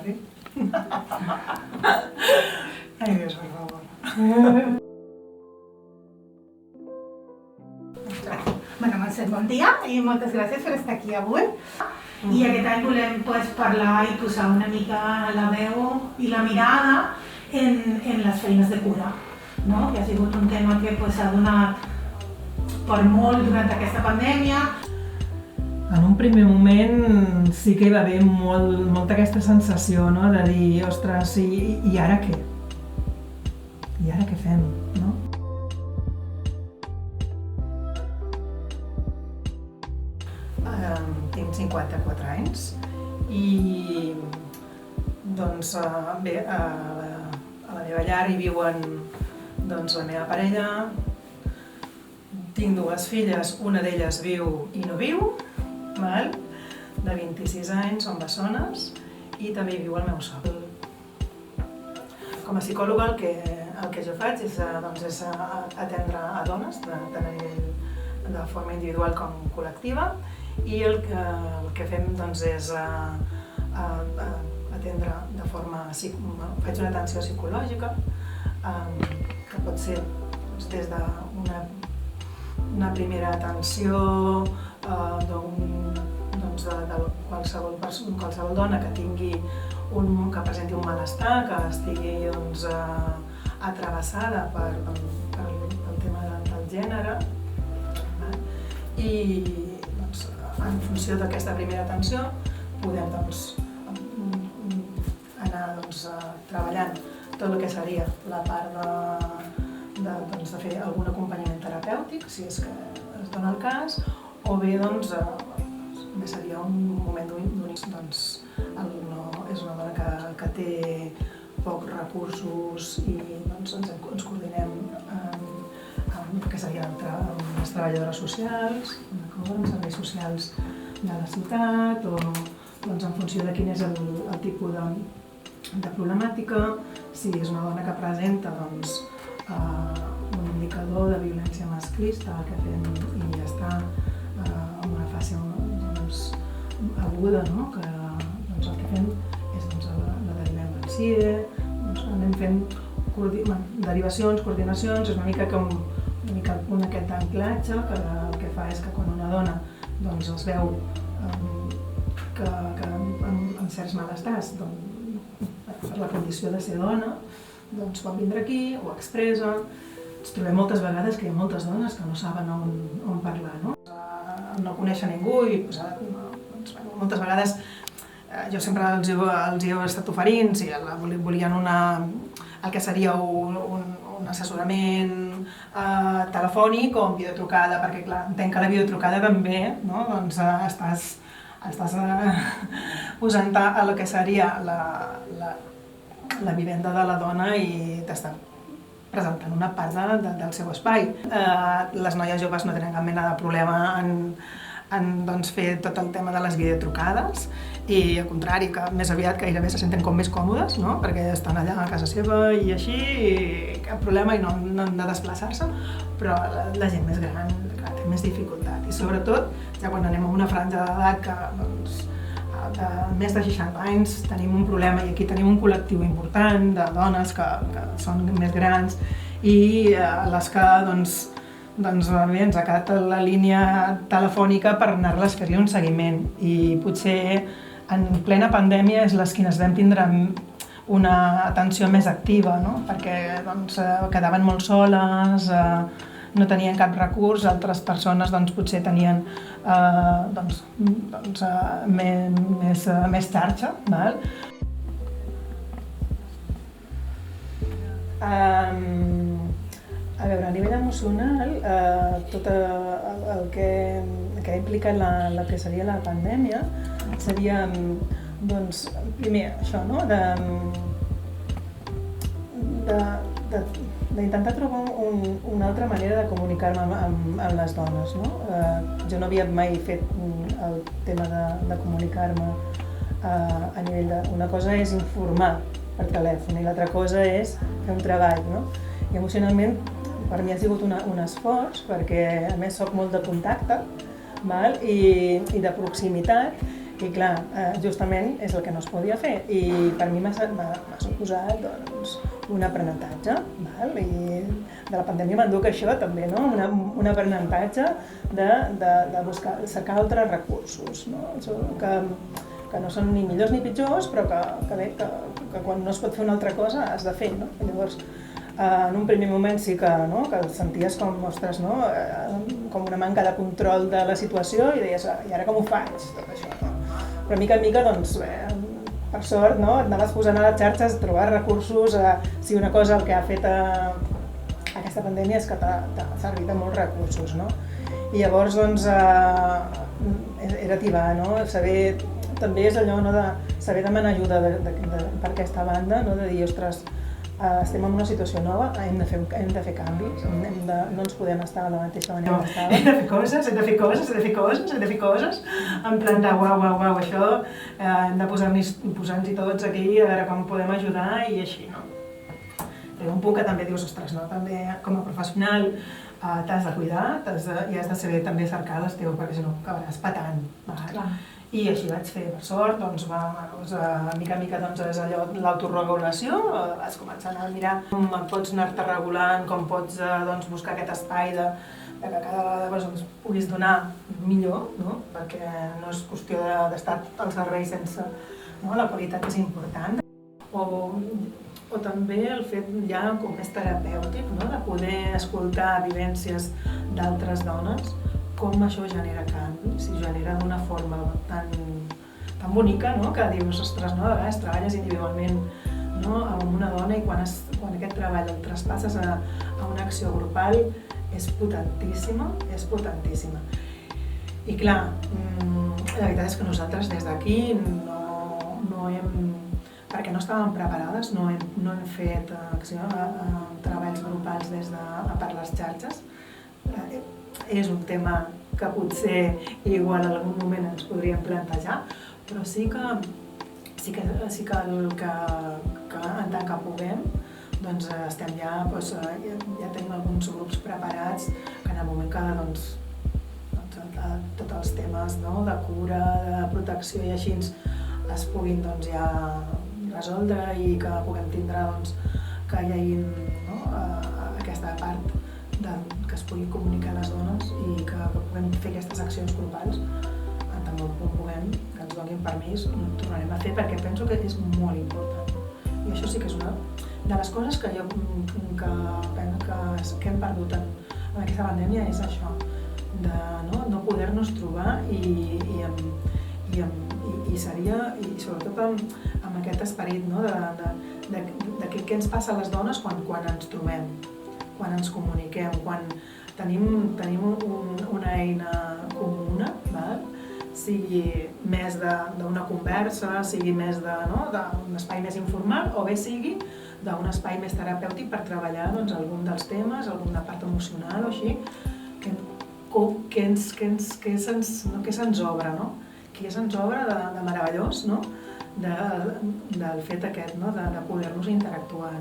barri. Ai, Dios, por favor. Bueno, Montse, bon dia i moltes gràcies per estar aquí avui. I aquest any volem parlar i posar una mica la veu i la mirada en les feines de cura, no? Que ha sigut un tema que s'ha donat per molt durant aquesta pandèmia. En un primer moment sí que hi va haver molta aquesta sensació, no? De dir, ostres, i ara què? I ara què fem, no? Tinc 54 anys i doncs bé, a la meva llar hi viuen doncs, la meva parella, tinc dues filles, una d'elles viu i no viu, val? De 26 anys, són bessones, i també hi viu el meu sogre. Com a psicòloga el que jo faig és atendre a dones, tant a nivell de forma individual com col·lectiva, i el que fem doncs, és atendre de forma... faig una atenció psicològica, que pot ser doncs, des d'una primera atenció de qualsevol dona que que presenti un malestar, que estigui atrevessada pel tema del gènere, i en funció d'aquesta primera atenció podem anar treballant tot el que seria la part de fer algun acompanyament terapèutic, si és que es dona el cas, o bé seria un moment d'únic. És una dona que té pocs recursos i ens coordinem amb el que serien les treballadores socials, amb serveis socials de la ciutat, o en funció de quin és el tipus de problemàtica, si és una dona que presenta un indicador de violència masclista, el que fem i ja està en una fase aguda, no? Que el que fem és la derivem al CIE, anem fent derivacions, coordinacions, és una mica com aquest anclatge que el que fa és que quan una dona es veu que amb certs malestars per la condició de ser dona pot vindre aquí, ho expressa. Ens trobem moltes vegades que hi ha moltes dones que no saben on parlar, no coneixen ningú i moltes vegades jo sempre els he estat oferint si volien el que seria un assessorament telefònic o en videotrucada, perquè clar, entenc que la videotrucada també estàs posant el que seria la vivenda de la dona i t'està presentant una part del seu espai. Les noies joves no tenen cap mena de problema en fer tot el tema de les videotrucades i al contrari, que més aviat gairebé se senten com més còmodes, no? Perquè estan allà a casa seva i així, i cap problema i no han de desplaçar-se, però la gent més gran té més dificultat i sobretot ja quan anem a una franja d'edat que de més de 60 anys tenim un problema i aquí tenim un col·lectiu important de dones que són més grans i les que ens ha quedat la línia telefònica per anar-les fer-li un seguiment i potser en plena pandèmia és les que ens vam tindre una atenció més activa, no? Perquè quedaven molt soles, no tenien cap recurs, altres persones potser tenien més xarxa. A veure, a nivell emocional, tot el que ha implicat el que seria la pandèmia seria, primer, això, no? D'intentar trobar una altra manera de comunicar-me amb les dones, no? Jo no havia mai fet el tema de comunicar-me a nivell de... Una cosa és informar per telèfon i l'altra cosa és fer un treball, no? I emocionalment per mi ha sigut un esforç perquè a més soc molt de contacte i de proximitat I clar, justament és el que no es podia fer i per mi m'ha suposat doncs, un aprenentatge, val? I de la pandèmia m'enduc això també, no? Un aprenentatge de buscar, cercar altres recursos, no? Que no són ni millors ni pitjors, però que quan no es pot fer una altra cosa has de fer, no? I llavors, en un primer moment sí que senties com, ostres, no? Com una manca de control de la situació i deies, i ara com ho faig, tot això, no? Però mica en mica, doncs, per sort, no? Et anaves posant a les xarxes, trobar recursos, si una cosa el que ha fet aquesta pandèmia és que t'ha servit de molts recursos, no? I llavors, doncs, era tibar, no? Saber, també és allò, no? De saber demanar ajuda per aquesta banda, no? De dir, ostres, estem en una situació nova, hem de fer canvis, no ens podem estar a la mateixa manera que estàvem. Hem de fer coses, hem de fer coses, en plan de uau, això, hem de posar-nos-hi tots aquí a veure com podem ajudar i així, no? Hi ha un punt que també dius, ostres, no? També com a professional t'has de cuidar i has de saber també cercar les teves, perquè si no acabaràs patant. I així vaig fer, per sort, doncs, mica en mica és allò l'autoregulació, vas començant a mirar com pots anar-te regulant, com pots buscar aquest espai de que cada vegada puguis donar millor, no? Perquè no és qüestió d'estar al servei sense la qualitat és important. O també el fet ja com més terapèutic, de poder escoltar vivències d'altres dones, com això genera canvis, i genera d'una forma tan bonica, que dius, ostres, de vegades treballes individualment amb una dona i quan aquest treball el traspasses a una acció grupal és potentíssima, és potentíssima. I clar, la veritat és que nosaltres des d'aquí no hem, perquè no estàvem preparades, no hem fet treballs grupals per les xarxes. És un tema que potser igual en algun moment ens podríem plantejar, però sí que en tant que puguem, doncs estem ja tenim alguns grups preparats que en el moment que tots els temes de cura, de protecció i així es puguin ja resoldre i que puguem tindre que hi hagi aquesta part que es pugui comunicar a les dones i que puguem fer aquestes accions grupals, en tant que puguem, que ens donin permís, ho tornarem a fer perquè penso que és molt important. I això sí que és una de les coses que jo penso que hem perdut en aquesta pandèmia, és això, de no poder-nos trobar i seria, i sobretot amb aquest esperit de què ens passa a les dones quan ens trobem, quan ens comuniquem, quan tenim una eina comuna, sigui més d'una conversa, sigui més d'un espai més informal o bé sigui d'un espai més terapèutic per treballar algun dels temes, alguna part emocional o així, què se'ns obre, què se'ns obre de meravellós del fet aquest de poder-nos interactuar.